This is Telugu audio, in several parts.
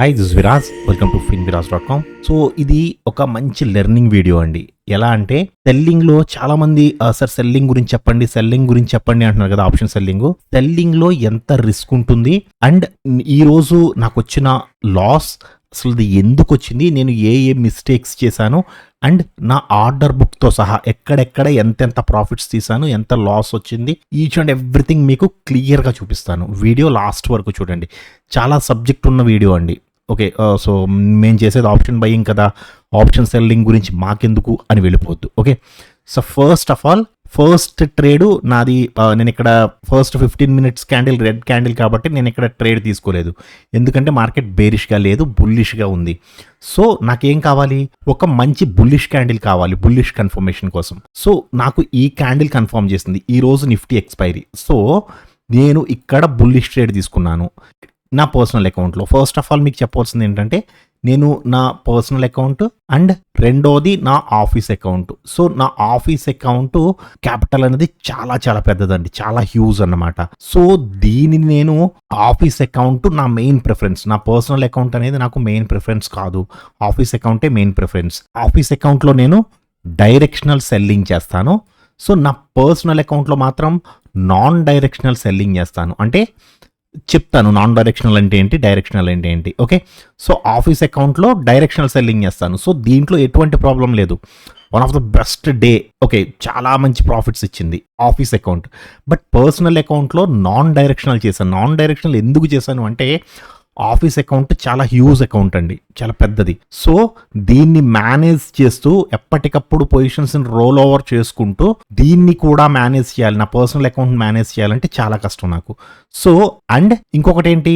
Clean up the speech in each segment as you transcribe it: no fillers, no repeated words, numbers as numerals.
Hi this Viraj, welcome to finviraz.com. So ఇది ఒక మంచి లెర్నింగ్ వీడియో అండి. ఎలా అంటే సెల్లింగ్లో చాలా మంది సార్ సెల్లింగ్ గురించి చెప్పండి అంటున్నారు కదా. ఆప్షన్ సెల్లింగ్లో ఎంత రిస్క్ ఉంటుంది అండ్ ఈరోజు నాకు వచ్చిన లాస్ అసలు ఇది ఎందుకు వచ్చింది, నేను ఏ మిస్టేక్స్ చేశాను అండ్ నా ఆర్డర్ బుక్తో సహా ఎక్కడెక్కడ ఎంతెంత ప్రాఫిట్స్ తీసాను, ఎంత లాస్ వచ్చింది, ఈచ్ అండ్ ఎవ్రీథింగ్ మీకు క్లియర్గా చూపిస్తాను. వీడియో లాస్ట్ వరకు చూడండి. చాలా సబ్జెక్ట్ ఉన్న వీడియో అండి. ఓకే, సో మేము చేసేది ఆప్షన్ బయింగ్ కదా, ఆప్షన్ సెల్లింగ్ గురించి మాకెందుకు అని వెళ్ళిపోవద్దు. Okay, so first of all first trade నాది. నేను ఇక్కడ ఫస్ట్ 15 minutes క్యాండిల్ రెడ్ క్యాండిల్ కాబట్టి నేను ఇక్కడ ట్రేడ్ తీసుకోలేదు, ఎందుకంటే మార్కెట్ బేరిష్గా లేదు, బుల్లిష్గా ఉంది. సో నాకేం కావాలి, ఒక మంచి బుల్లిష్ క్యాండిల్ కావాలి, బుల్లిష్ కన్ఫర్మేషన్ కోసం. సో నాకు ఈ క్యాండిల్ కన్ఫర్మ్ చేసింది ఈరోజు నిఫ్టీ ఎక్స్పైరీ. సో నేను ఇక్కడ బుల్లిష్ ట్రేడ్ తీసుకున్నాను నా పర్సనల్ అకౌంట్లో. ఫస్ట్ ఆఫ్ ఆల్ మీకు చెప్పవలసింది ఏంటంటే నేను నా పర్సనల్ అకౌంట్ అండ్ రెండోది నా ఆఫీస్ అకౌంట్. సో నా ఆఫీస్ అకౌంట్ క్యాపిటల్ అనేది చాలా చాలా పెద్దదండి, చాలా హ్యూజ్ అన్నమాట. సో దీనిని నేను ఆఫీస్ అకౌంట్ నా మెయిన్ ప్రిఫరెన్స్, నా పర్సనల్ అకౌంట్ అనేది నాకు మెయిన్ ప్రిఫరెన్స్ కాదు, ఆఫీస్ అకౌంటే మెయిన్ ప్రిఫరెన్స్. ఆఫీస్ అకౌంట్లో నేను డైరెక్షనల్ సెల్లింగ్ చేస్తాను. సో నా పర్సనల్ అకౌంట్లో మాత్రం నాన్ డైరెక్షనల్ సెల్లింగ్ చేస్తాను. అంటే చెప్తాను నాన్ డైరెక్షనల్ అంటే ఏంటి, డైరెక్షనల్ అంటే ఏంటి. ఓకే, సో ఆఫీస్ అకౌంట్లో డైరెక్షనల్ సెల్లింగ్ చేస్తాను. సో దీంట్లో ఎటువంటి ప్రాబ్లం లేదు, one of the best day. Okay, చాలా మంచి ప్రాఫిట్స్ ఇచ్చింది ఆఫీస్ అకౌంట్. బట్ పర్సనల్ అకౌంట్లో నాన్ డైరెక్షనల్ చేశాను. నాన్ డైరెక్షనల్ ఎందుకు చేశాను అంటే ఆఫీస్ అకౌంట్ చాలా హ్యూజ్ అకౌంట్ అండి, చాలా పెద్దది. సో దీన్ని మేనేజ్ చేస్తూ ఎప్పటికప్పుడు పొజిషన్స్ని రోల్ ఓవర్ చేసుకుంటూ దీన్ని కూడా మేనేజ్ చేయాలి, నా పర్సనల్ అకౌంట్ మేనేజ్ చేయాలంటే చాలా కష్టం నాకు. సో అండ్ ఇంకొకటి ఏంటి,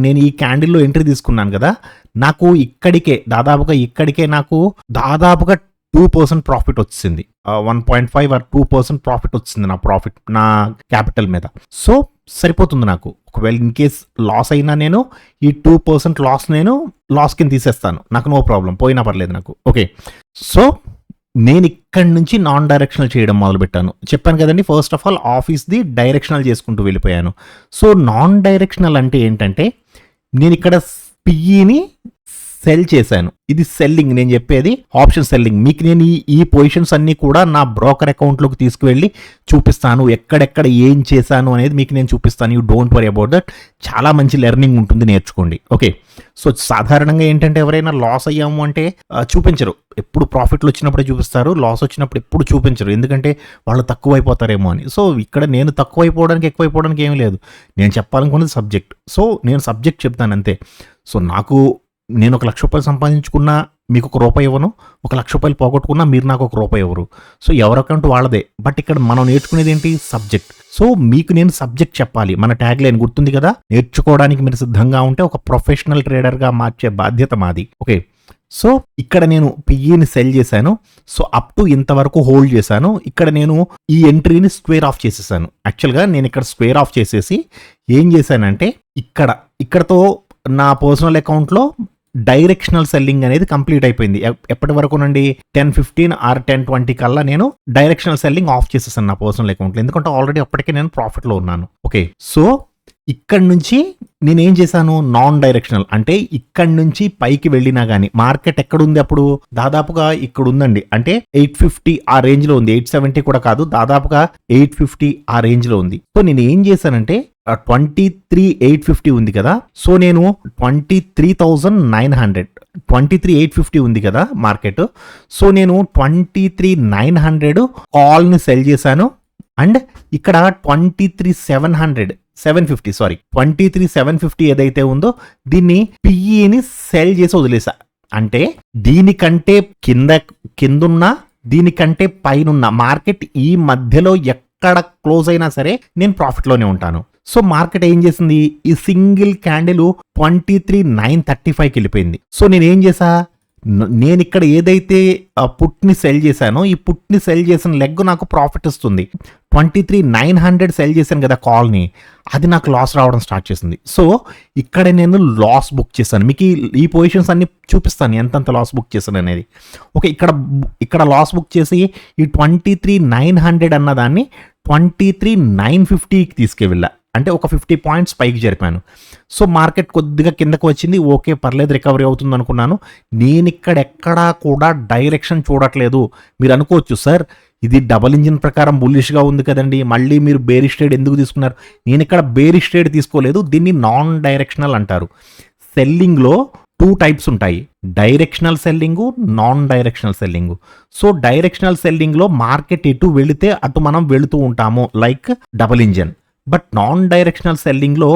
నేను ఈ క్యాండిల్లో ఎంట్రీ తీసుకున్నాను కదా, నాకు ఇక్కడికే నాకు దాదాపుగా 2% ప్రాఫిట్ వచ్చింది. 1.5 or 2% ప్రాఫిట్ వచ్చింది నా క్యాపిటల్ మీద. సో సరిపోతుంది నాకు. ఒకవేళ ఇన్ కేస్ లాస్ అయినా నేను ఈ 2% లాస్ కింద తీసేస్తాను, నాకు నో ప్రాబ్లం, పోయినా పర్లేదు నాకు. ఓకే, సో నేను ఇక్కడి నుంచి నాన్ డైరెక్షనల్ చేయడం మొదలుపెట్టాను. చెప్పాను కదండి, ఫస్ట్ ఆఫ్ ఆల్ ఆఫీస్ది డైరెక్షనల్ చేసుకుంటూ వెళ్ళిపోయాను. సో నాన్ డైరెక్షనల్ అంటే ఏంటంటే నేను ఇక్కడ పిఈని సెల్ చేశాను. ఇది సెల్లింగ్, నేను చెప్పేది ఆప్షన్ సెల్లింగ్. మీకు నేను ఈ పొజిషన్స్ అన్నీ కూడా నా బ్రోకర్ అకౌంట్లోకి తీసుకువెళ్ళి చూపిస్తాను, ఎక్కడెక్కడ ఏం చేశాను అనేది మీకు నేను చూపిస్తాను. You don't worry about that. చాలా మంచి లెర్నింగ్ ఉంటుంది, నేర్చుకోండి. ఓకే, సో సాధారణంగా ఏంటంటే ఎవరైనా లాస్ అయ్యాము అంటే చూపించరు, ఎప్పుడు ప్రాఫిట్లు వచ్చినప్పుడే చూపిస్తారు, లాస్ వచ్చినప్పుడు ఎప్పుడు చూపించరు, ఎందుకంటే వాళ్ళు తక్కువైపోతారేమో అని. సో ఇక్కడ నేను తక్కువైపోవడానికి ఎక్కువైపోవడానికి ఏమీ లేదు, నేను చెప్పాలనుకున్నది సబ్జెక్ట్. సో నేను సబ్జెక్ట్ చెప్తాను అంతే. సో నేను 1 లక్ష రూపాయలు సంపాదించుకున్నా మీకు ₹1 ఇవ్వను, 1 లక్ష రూపాయలు పోగొట్టుకున్నా మీరు నాకు ₹1 ఇవ్వరు. సో ఎవరి అకౌంట్ వాళ్ళదే. బట్ ఇక్కడ మనం నేర్చుకునేది ఏంటి, సబ్జెక్ట్. సో మీకు నేను సబ్జెక్ట్ చెప్పాలి. మన ట్యాగ్ లైన్ గుర్తుంది కదా, నేర్చుకోవడానికి మీరు సిద్ధంగా ఉంటే ఒక ప్రొఫెషనల్ ట్రేడర్గా మార్చే బాధ్యత మాది. ఓకే, సో ఇక్కడ నేను పిఈని సెల్ చేశాను. సో అప్ టు ఇంతవరకు హోల్డ్ చేశాను. ఇక్కడ నేను ఈ ఎంట్రీని స్క్వేర్ ఆఫ్ చేసేసాను. యాక్చువల్గా నేను ఇక్కడ స్క్వేర్ ఆఫ్ చేసేసి ఏం చేశానంటే ఇక్కడతో నా పర్సనల్ అకౌంట్లో డైరెక్షనల్ సెల్లింగ్ అనేది కంప్లీట్ అయిపోయింది. ఎప్పటి వరకు నుండి 10:15 or 10:20 కల్లా నేను డైరెక్షనల్ సెల్లింగ్ ఆఫ్ చేసేసాను నా పర్సనల్ అకౌంట్లో, ఎందుకంటే ఆల్రెడీ అప్పటికే నేను ప్రాఫిట్లో ఉన్నాను. ఓకే, సో ఇక్కడ నుంచి నేనేం చేశాను, నాన్ డైరెక్షనల్ అంటే ఇక్కడ నుంచి పైకి వెళ్ళినా కానీ మార్కెట్ ఎక్కడుంది అప్పుడు, దాదాపుగా ఇక్కడ ఉందండి. అంటే 850 ఆ రేంజ్లో ఉంది, 870 కూడా కాదు, దాదాపుగా 850 ఆ రేంజ్లో ఉంది. సో నేను ఏం చేశానంటే 23,850 ఉంది కదా, సో నేను 23,850 ఉంది కదా మార్కెట్. సో నేను 23,900 కాల్ని సెల్ చేశాను. అండ్ ఇక్కడ 23,750 ఏదైతే ఉందో దీన్ని పిఈని సెల్ చేసి వదిలేసా. అంటే దీనికంటే కిందున్న దీనికంటే పైనున్న మార్కెట్ ఈ మధ్యలో ఎక్కడ క్లోజ్ అయినా సరే నేను ప్రాఫిట్లోనే ఉంటాను. సో మార్కెట్ ఏం చేసింది, ఈ సింగిల్ క్యాండిల్ 23,935కి వెళ్ళిపోయింది. సో నేనేం చేసా, నేను ఇక్కడ ఏదైతే పుట్ని సెల్ చేశానో ఈ పుట్ని సెల్ చేసిన లెగ్ నాకు ప్రాఫిట్ వస్తుంది. 23,900 సెల్ చేశాను కదా కాల్ని, అది నాకు లాస్ రావడం స్టార్ట్ చేసింది. సో ఇక్కడ నేను లాస్ బుక్ చేశాను. మీకు ఈ పొజిషన్స్ అన్ని చూపిస్తాను ఎంతంత లాస్ బుక్ చేశాను అనేది. ఓకే, ఇక్కడ లాస్ బుక్ చేసి ఈ 23,900 అన్నదాన్ని 23,950కి తీసుకువెళ్ళా. అంటే ఒక 50 పాయింట్స్ పైకి జరిపాను. సో మార్కెట్ కొద్దిగా కిందకు వచ్చింది. ఓకే, పర్లేదు, రికవరీ అవుతుంది అనుకున్నాను. నేను ఇక్కడ ఎక్కడా కూడా డైరెక్షన్ చూడట్లేదు. మీరు అనుకోవచ్చు, సార్ ఇది డబల్ ఇంజిన్ ప్రకారం బుల్లిష్గా ఉంది కదండి, మళ్ళీ మీరు బేరిష్ ట్రేడ్ ఎందుకు తీసుకున్నారు? నేను ఇక్కడ బేరిష్ ట్రేడ్ తీసుకోలేదు. దీన్ని నాన్ డైరెక్షనల్ అంటారు. సెల్లింగ్లో 2 టైప్స్ ఉంటాయి, directional selling, non directional selling. So directional సెల్లింగ్లో మార్కెట్ ఎటు వెళితే అటు మనం వెళుతూ ఉంటాము, like double engine. But non directional సెల్లింగ్లో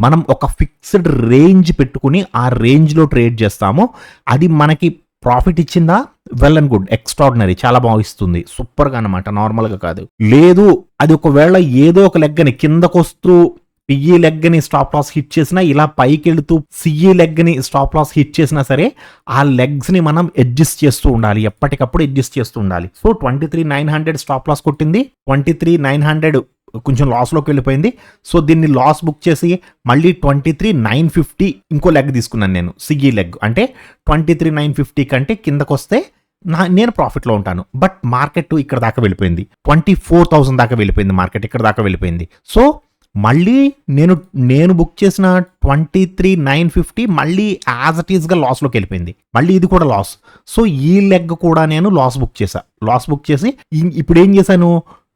మనం ఒక ఫిక్స్డ్ రేంజ్ పెట్టుకుని ఆ రేంజ్లో ట్రేడ్ చేస్తాము. అది మనకి ప్రాఫిట్ ఇచ్చిందా, వెల్ అండ్ గుడ్, ఎక్స్ట్రాడినరీ, చాలా బాగా ఇస్తుంది, సూపర్గా అనమాట, నార్మల్గా కాదు. లేదు, అది ఒకవేళ ఏదో ఒక లెగ్గని కిందకొస్తూ పిఈ లెగ్ని స్టాప్ లాస్ హిట్ చేసినా, ఇలా పైకి వెళుతూ సిఈ లెగ్ని స్టాప్ లాస్ హిట్ చేసినా సరే ఆ లెగ్స్ని మనం అడ్జస్ట్ చేస్తూ ఉండాలి, ఎప్పటికప్పుడు అడ్జస్ట్ చేస్తూ ఉండాలి. సో 23,900 స్టాప్ లాస్ కొట్టింది, 23,900 కొంచెం లాస్లోకి వెళ్ళిపోయింది. సో దీన్ని లాస్ బుక్ చేసి మళ్ళీ 23,950 ఇంకో లెగ్ తీసుకున్నాను నేను, సిఈ లెగ్. అంటే 23,950 కంటే కిందకు వస్తే నేను ప్రాఫిట్లో ఉంటాను. బట్ మార్కెట్ ఇక్కడ దాకా వెళ్ళిపోయింది, 24,000 దాకా వెళ్ళిపోయింది మార్కెట్, ఇక్కడ దాకా వెళ్ళిపోయింది. సో మళ్ళీ నేను బుక్ చేసిన 23,950 మళ్ళీ యాజ్ ఇట్ ఈస్గా లాస్లోకి వెళ్ళిపోయింది. మళ్ళీ ఇది కూడా లాస్. సో ఈ లెగ్ కూడా నేను లాస్ బుక్ చేసి ఇప్పుడు ఏం చేశాను,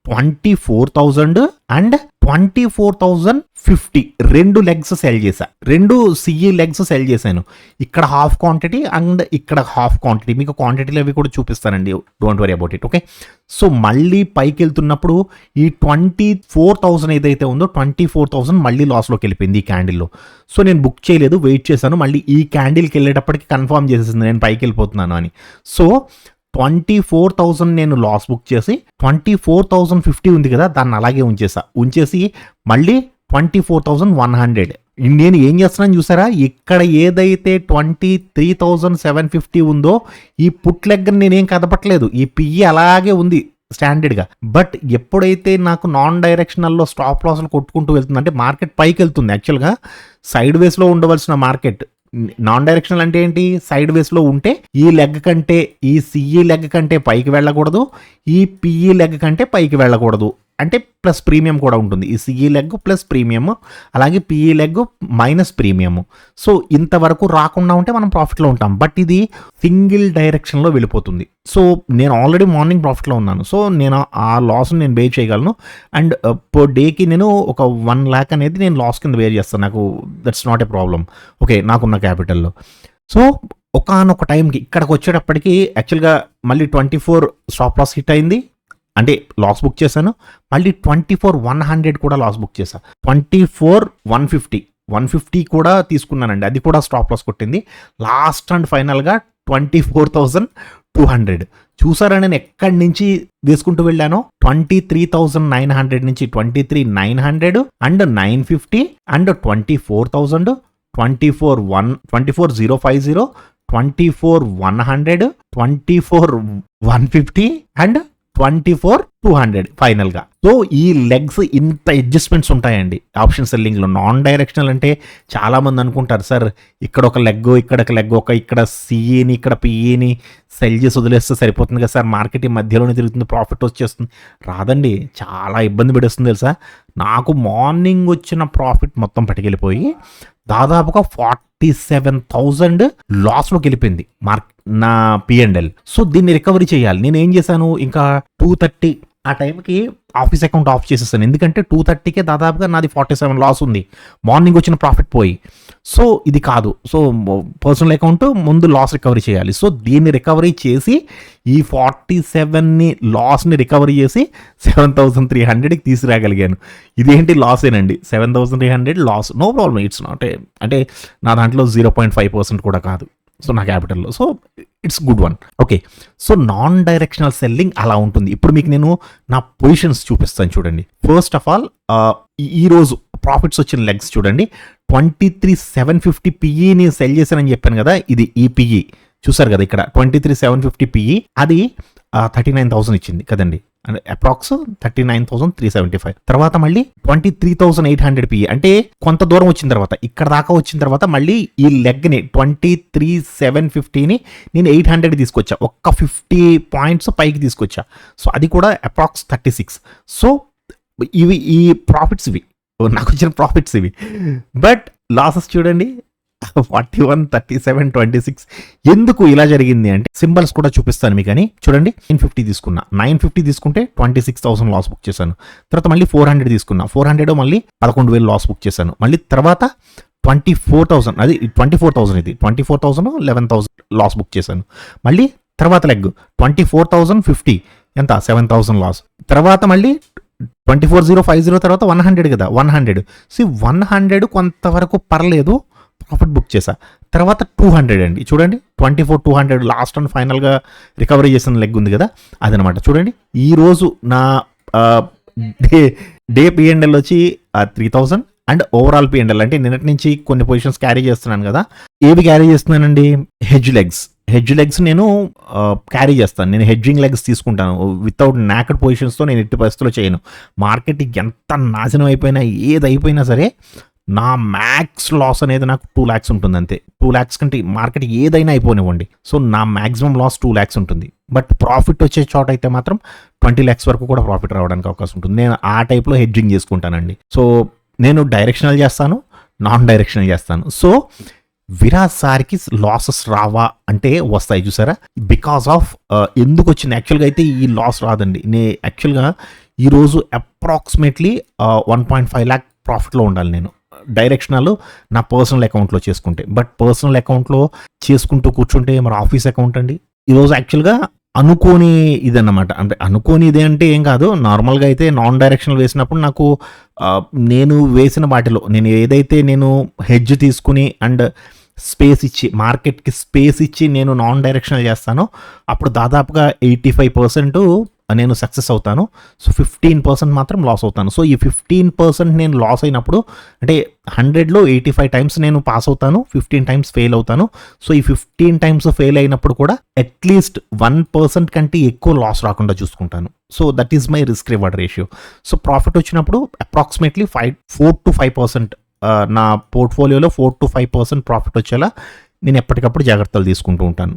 24,000 అండ్ 24,050 రెండు లెగ్స్ సెల్ చేశా, రెండు సిఈ లెగ్స్ సెల్ చేశాను. ఇక్కడ హాఫ్ క్వాంటిటీ అండ్ ఇక్కడ హాఫ్ క్వాంటిటీ, మీకు క్వాంటిటీలు అవి కూడా చూపిస్తానండి, don't worry about it. Okay, so మళ్ళీ పైకి వెళ్తున్నప్పుడు ఈ 24,000 ఏదైతే ఉందో 24,000 మళ్ళీ లాస్లోకి వెళ్ళిపోయింది ఈ క్యాండిల్లో. సో నేను బుక్ చేయలేదు, వెయిట్ చేశాను, మళ్ళీ ఈ క్యాండిల్కి వెళ్ళేటప్పటికి కన్ఫర్మ్ చేసేసింది నేను పైకి వెళ్ళిపోతున్నాను అని. సో 24,000 నేను లాస్ బుక్ చేసి 24,050 ఉంది కదా, దాన్ని అలాగే ఉంచేసి మళ్ళీ 24,100. నేను ఏం చేస్తున్నాను చూసారా, ఇక్కడ ఏదైతే 23,750 ఉందో ఈ పుట్ లెగ్ నేనేం కదపట్లేదు, ఈ పిఈ అలాగే ఉంది స్టాండర్డ్గా. బట్ ఎప్పుడైతే నాకు నాన్ డైరెక్షనల్లో స్టాప్ లాస్లు కొట్టుకుంటూ వెళ్తుంది, అంటే మార్కెట్ పైకి వెళ్తుంది, యాక్చువల్గా సైడ్ వేస్లో ఉండవలసిన మార్కెట్ నాన్ డైరెక్షనల్ అంటే ఏంటి, సైడ్ వేస్లో ఉంటే ఈ లెగ్ కంటే, ఈ సిఈ లెగ్ కంటే పైకి వెళ్ళకూడదు, ఈ పిఈ లెగ్ కంటే పైకి వెళ్ళకూడదు, అంటే ప్లస్ ప్రీమియం కూడా ఉంటుంది. ఈ సిఈ లెగ్ ప్లస్ ప్రీమియం, అలాగే PE leg minus premium. So ఇంతవరకు రాకుండా ఉంటే మనం ప్రాఫిట్లో ఉంటాం. బట్ ఇది సింగిల్ డైరెక్షన్లో వెళ్ళిపోతుంది. సో నేను ఆల్రెడీ మార్నింగ్ ప్రాఫిట్లో ఉన్నాను. సో నేను ఆ లాస్ని నేను బేర్ చేయగలను. అండ్ పర్ డేకి నేను ఒక 1 lakh అనేది నేను లాస్ కింద బేర్ చేస్తాను, నాకు that's not a problem. Okay, నాకున్న క్యాపిటల్లో. సో ఒకానొక టైంకి ఇక్కడికి వచ్చేటప్పటికి యాక్చువల్గా మళ్ళీ 24 స్టాప్ లాస్ హిట్ అయింది, అంటే లాస్ బుక్ చేశాను. మళ్ళీ 24,100 కూడా లాస్ బుక్ చేశాను. 24,150 కూడా తీసుకున్నానండి, అది కూడా స్టాప్ లాస్ కొట్టింది. లాస్ట్ అండ్ ఫైనల్గా 24,200. చూసారా నేను ఎక్కడి నుంచి వేసుకుంటూ వెళ్ళాను, 23,900 నుంచి 23,900 అండ్ 950 అండ్ 24,000, 24,050, 24,100, 24,150 అండ్ 24,200 ఫైనల్గా. సో ఈ లెగ్స్ ఇంత అడ్జస్ట్మెంట్స్ ఉంటాయండి ఆప్షన్ సెల్లింగ్లో. నాన్ డైరెక్షనల్ అంటే చాలామంది అనుకుంటారు, సార్ ఇక్కడ ఒక లెగ్, ఇక్కడ ఒక లెగ్, ఇక్కడ సిఈని ఇక్కడ పిఈని సెల్ చేసి వదిలేస్తే సరిపోతుంది కదా సార్, మార్కెట్ ఈ మధ్యలోనే తిరుగుతుంది, ప్రాఫిట్ వచ్చేస్తుంది. రాదండి, చాలా ఇబ్బంది పడేస్తుంది తెలుసా. నాకు మార్నింగ్ వచ్చిన ప్రాఫిట్ మొత్తం పట్టుకెళ్ళిపోయి దాదాపుగా 47,000 లాస్లోకి వెళ్ళిపోయింది నా పిఎండ్ఎల్. సో దీన్ని రికవరీ చేయాలి. నేను ఏం చేశాను, ఇంకా 2:30 ఆ టైంకి ఆఫీస్ అకౌంట్ ఆఫ్ చేసేసాను. ఎందుకంటే 2:30కే దాదాపుగా నాది 47 లాస్ ఉంది, మార్నింగ్ వచ్చిన ప్రాఫిట్ పోయి. సో ఇది కాదు, సో పర్సనల్ అకౌంట్ ముందు లాస్ రికవరీ చేయాలి. సో దీన్ని రికవరీ చేసి ఈ 47ని లాస్ని రికవరీ చేసి 7,300కి తీసుకురాగలిగాను. ఇదేంటి లాసేనండి, 7,300 loss, no problem, it's not అంటే నా దాంట్లో 0.5% కూడా కాదు, సో నా క్యాపిటల్లో. So it's good one. Okay, so non directional selling అలా ఉంటుంది. ఇప్పుడు మీకు నేను నా పొజిషన్స్ చూపిస్తాను చూడండి. ఫస్ట్ ఆఫ్ ఆల్ ఈరోజు ప్రాఫిట్స్ వచ్చిన లెగ్స్ చూడండి. 23,750 పిఈని సెల్ చేశానని చెప్పాను కదా, ఇది ఈ పిఈ చూసారు కదా ఇక్కడ 23,750 పిఈ, అది 39,000 ఇచ్చింది కదండి, అంటే అప్రాక్స్ 39,375. తర్వాత మళ్ళీ 23,800 పిఈ, అంటే కొంత దూరం వచ్చిన తర్వాత, ఇక్కడ దాకా వచ్చిన తర్వాత మళ్ళీ ఈ లెగ్ని 23,750ని నేను 800 తీసుకొచ్చా, ఒక్క 50 పాయింట్స్ పైకి తీసుకొచ్చా. సో అది కూడా అప్రాక్స్ 36. సో ఇవి ఈ ప్రాఫిట్స్ ఇవి. నాకు వచ్చిన ప్రాఫిట్స్ ఇవి. బట్ లాసెస్ చూడండి 41, 37, 26. ఎందుకు ఇలా జరిగింది అంటే సింబల్స్ కూడా చూపిస్తాను మీకు. అని చూడండి, 950 తీసుకున్నా, 950 తీసుకుంటే 26,000 లాస్ బుక్ చేశాను. తర్వాత మళ్ళీ 400 తీసుకున్నా, 400 మళ్ళీ 11,000 లాస్ బుక్ చేశాను. మళ్ళీ తర్వాత 24,000, అది 24,000, ఇది 24,000, 11,000 లాస్ బుక్ చేశాను. మళ్ళీ తర్వాత లెగ్ 24,050, ఎంత 7,000 లాస్. తర్వాత మళ్ళీ 24,050 తర్వాత 100 కదా, 100. 100 కొంతవరకు పర్లేదు, ప్రాఫిట్ బుక్ చేశా. తర్వాత 200 అండి, చూడండి 24,200 లాస్ట్ అండ్ ఫైనల్గా రికవరీ చేసిన లెగ్ ఉంది కదా, అదనమాట. చూడండి ఈరోజు నా డే పిఎన్ఎల్ వచ్చి 3,000 అండ్ ఓవరాల్ పిఎన్ఎల్ అంటే నిన్నటి నుంచి కొన్ని పొజిషన్స్ క్యారీ చేస్తున్నాను కదా. ఏవి క్యారీ చేస్తున్నానండి? హెడ్జ్ లెగ్స్ నేను క్యారీ చేస్తాను. నేను హెడ్జింగ్ లెగ్స్ తీసుకుంటాను. వితౌట్ నాకెడ్ పొజిషన్స్తో నేను ఎట్టి పరిస్థితుల్లో చేయను. మార్కెట్ ఎంత నాశనం అయిపోయినా, ఏది అయిపోయినా సరే, నా మ్యాక్స్ లాస్ అనేది నాకు 2 lakhs ఉంటుంది అంతే. 2 lakhs కంటే మార్కెట్ ఏదైనా అయిపోనివ్వండి, సో నా మ్యాక్సిమం లాస్ 2 lakhs ఉంటుంది. బట్ ప్రాఫిట్ వచ్చే చోట అయితే మాత్రం 20 lakhs వరకు కూడా ప్రాఫిట్ రావడానికి అవకాశం ఉంటుంది. నేను ఆ టైప్లో హెడ్జింగ్ చేసుకుంటానండి. సో నేను డైరెక్షనల్ చేస్తాను, నాన్ డైరెక్షనల్ చేస్తాను. సో విరాజ్ సార్కి లాసెస్ రావా అంటే వస్తాయి, చూసారా? బికాస్ ఆఫ్ ఎందుకు వచ్చింది? యాక్చువల్గా అయితే ఈ లాస్ రాదండి. యాక్చువల్గా ఈరోజు అప్రాక్సిమేట్లీ 1.5 lakh ప్రాఫిట్లో ఉండాలి నేను డైరెక్షనల్ నా పర్సనల్ అకౌంట్లో చేసుకుంటే. బట్ పర్సనల్ అకౌంట్లో చేసుకుంటూ కూర్చుంటే మరి ఆఫీస్ అకౌంట్ అండి. ఈరోజు యాక్చువల్గా అనుకోని ఇదన్నమాట. అంటే అనుకోని ఇదే అంటే ఏం కాదు, నార్మల్గా అయితే నాన్ డైరెక్షనల్ వేసినప్పుడు నాకు నేను వేసిన వాటిలో నేను ఏదైతే నేను హెడ్జ్ తీసుకుని అండ్ స్పేస్ ఇచ్చి, మార్కెట్కి స్పేస్ ఇచ్చి నేను నాన్ డైరెక్షనల్ చేస్తానో అప్పుడు దాదాపుగా 85% నేను సక్సెస్ అవుతాను. సో 15% మాత్రం లాస్ అవుతాను. సో ఈ 15% నేను లాస్ అయినప్పుడు అంటే 100లో 85 times నేను పాస్ అవుతాను, 15 times ఫెయిల్ అవుతాను. సో ఈ 15 times ఫెయిల్ అయినప్పుడు కూడా అట్లీస్ట్ 1% కంటే ఎక్కువ లాస్ రాకుండా చూసుకుంటాను. So that is my risk reward ratio. So profit వచ్చినప్పుడు అప్రాక్సిమేట్లీ 4 to 5% నా పోర్ట్ఫోలియోలో 4 to 5% ప్రాఫిట్ వచ్చేలా నేను ఎప్పటికప్పుడు జాగ్రత్తలు తీసుకుంటూ ఉంటాను.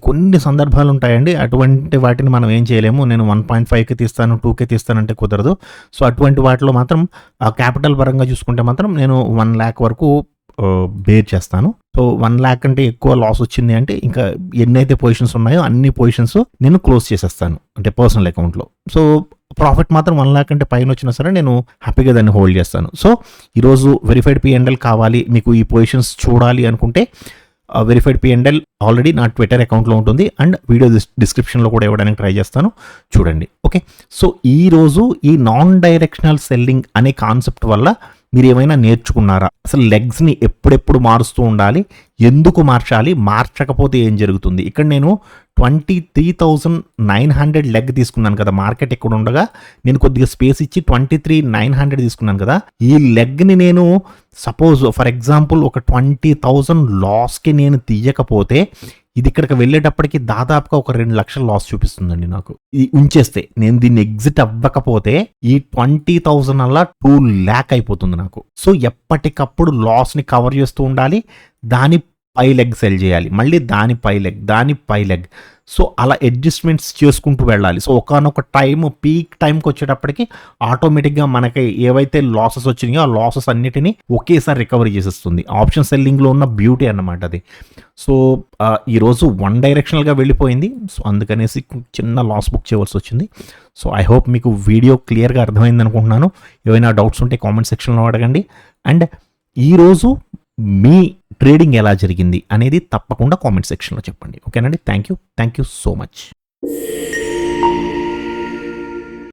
కొన్ని సందర్భాలు ఉంటాయండి, అటువంటి వాటిని మనం ఏం చేయలేము. నేను 1.5కి తీస్తాను, 2కి తీస్తానంటే కుదరదు. సో అటువంటి వాటిలో మాత్రం ఆ క్యాపిటల్ పరంగా చూసుకుంటే మాత్రం నేను 1 lakh వరకు బేర్ చేస్తాను. సో 1 lakh అంటే ఎక్కువ లాస్ వచ్చింది అంటే ఇంకా ఎన్నైతే పొజిషన్స్ ఉన్నాయో అన్ని పొజిషన్స్ నేను క్లోజ్ చేసేస్తాను అంటే పర్సనల్ అకౌంట్లో. సో ప్రాఫిట్ మాత్రం 1 lakh అంటే పైన వచ్చినా సరే నేను హ్యాపీగా దాన్ని హోల్డ్ చేస్తాను. సో ఈరోజు వెరిఫైడ్ పిఎన్ఎల్ కావాలి, మీకు ఈ పొజిషన్స్ చూడాలి అనుకుంటే వెరిఫైడ్ పిఎన్ఎల్ ఆల్రెడీ నా ట్విట్టర్ అకౌంట్లో ఉంటుంది అండ్ వీడియో డిస్క్రిప్షన్లో కూడా ఇవ్వడానికి ట్రై చేస్తాను, చూడండి. ఓకే, సో ఈరోజు ఈ నాన్ డైరెక్షనల్ సెల్లింగ్ అనే కాన్సెప్ట్ వల్ల మీరు ఏమైనా నేర్చుకున్నారా? అసలు లెగ్స్ని ఎప్పుడెప్పుడు మారుస్తూ ఉండాలి, ఎందుకు మార్చాలి, మార్చకపోతే ఏం జరుగుతుంది? ఇక్కడ నేను 23,900 లెగ్ తీసుకున్నాను కదా, మార్కెట్ ఎక్కడ ఉండగా నేను కొద్దిగా స్పేస్ ఇచ్చి 23,900 తీసుకున్నాను కదా. ఈ లెగ్ని నేను సపోజ్ ఫర్ ఎగ్జాంపుల్ ఒక 20,000 లాస్కి నేను తీయకపోతే ఇది ఇక్కడికి వెళ్ళేటప్పటికి దాదాపుగా ఒక 2 లక్షల లాస్ చూపిస్తుందండి నాకు. ఇది ఉంచేస్తే నేను దీన్ని ఎగ్జిట్ అవ్వకపోతే ఈ 20,000 అలా 2 lakh అయిపోతుంది నాకు. సో ఎప్పటికప్పుడు లాస్ని కవర్ చేస్తూ ఉండాలి, దాని పై లెగ్ సెల్ చేయాలి, మళ్ళీ దాని పై లెగ్. సో అలా అడ్జస్ట్మెంట్స్ చేసుకుంటూ వెళ్ళాలి. సో ఒకనొక పీక్ టైంకి వచ్చేటప్పటికి ఆటోమేటిక్గా మనకి ఏవైతే లాసెస్ వచ్చినాయో ఆ లాసెస్ అన్నిటినీ ఒకేసారి రికవరీ చేసేస్తుంది. ఆప్షన్ సెల్లింగ్లో ఉన్న బ్యూటీ అన్నమాట అది. సో ఈరోజు 1 డైరెక్షనల్గా వెళ్ళిపోయింది, సో అందుకనేసి చిన్న లాస్ బుక్ చేయవలసి వచ్చింది. సో ఐ హోప్ మీకు వీడియో క్లియర్గా అర్థమైంది అనుకుంటున్నాను. ఏమైనా డౌట్స్ ఉంటే కామెంట్ సెక్షన్లో అడగండి. అండ్ ఈరోజు మీ ట్రేడింగ్ ఎలా జరిగింది అనేది తప్పకుండా కామెంట్ సెక్షన్లో చెప్పండి. ఓకేనండి, థ్యాంక్ యూ సో మచ్.